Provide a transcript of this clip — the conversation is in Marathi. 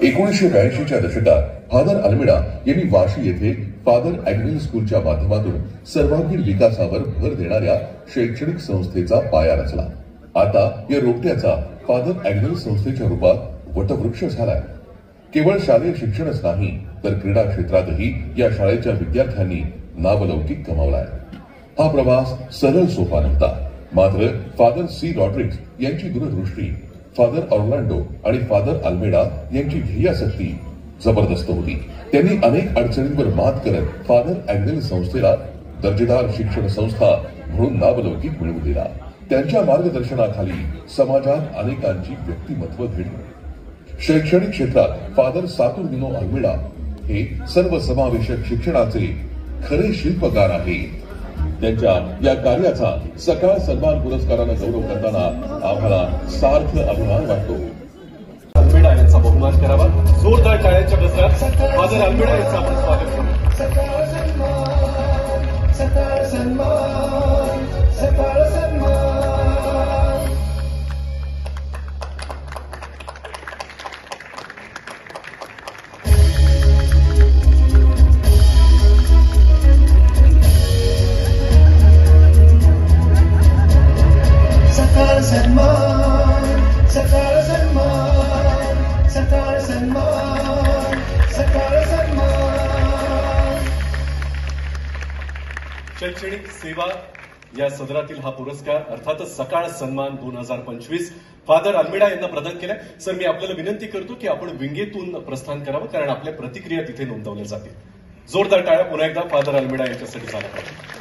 1982च्या दशकात फादर अल्मेडा यांनी वाशी येथे फादर अॅग्नेल स्कूलच्या माध्यमातून सर्वांगीण विकासावर भर देणाऱ्या शैक्षणिक संस्थेचा पाया रचला। आता या रोपट्याचा फादर अॅग्नेल संस्थेच्या रूपात वटवृक्ष झालाय। केवळ शालेय शिक्षणच नाही तर क्रीडा क्षेत्रातही या शाळेच्या विद्यार्थ्यांनी नावलौकिक कमावलाय। हा प्रवास सरळ सोपा नव्हता, मात्र फादर सी रॉड्रिक्स यांची दूरदृष्टी, फादर ऑर्लॅंडो आणि फादर अल्मेडा यांची ध्येयासक्ती जबरदस्त होती। त्यांनी अनेक अडचणींवर मात करत फादर अॅग्नेल संस्थेला दर्जेदार शिक्षण संस्था म्हणून नावलौकिक मिळवून दिला। त्यांच्या मार्गदर्शनाखाली समाजात अनेकांची व्यक्तिमत्व घडली। शैक्षणिक क्षेत्रात फादर सातुर्निनो अल्मेडा हे सर्वसमावेशक शिक्षणाचे खरे शिल्पकार आहेत। त्यांच्या या कार्याचा सकाळ सन्मान पुरस्काराने गौरव करताना आम्हाला सार्थ अभिमान वाटतो। अल्मेडा यांचा बहुमान करावा। जोरदार टाळ्यांच्या गजरात फादर अल्मेडा यांचं आपण स्वागत करू। सकाळ सन्मान, सकाळ सन्मान, सकाळ सन्मान। सकाळ सन्मान, सकाळ सन्मान, सकाळ सन्मान, सकाळ सन्मान। शैक्षणिक सेवा या सदरातील हा पुरस्कार अर्थातच सकाळ सन्मान 2025 फादर अल्मेडा यांना प्रदान केलाय। सर, मी आपल्याला विनंती करतो की आपण विंगेतून प्रस्थान करावं, कारण आपल्या प्रतिक्रिया तिथे नोंदवल्या जातील। जोरदार टाळ्या पुन्हा एकदा फादर अल्मेडा यांच्यासाठी झाला पाहिजे।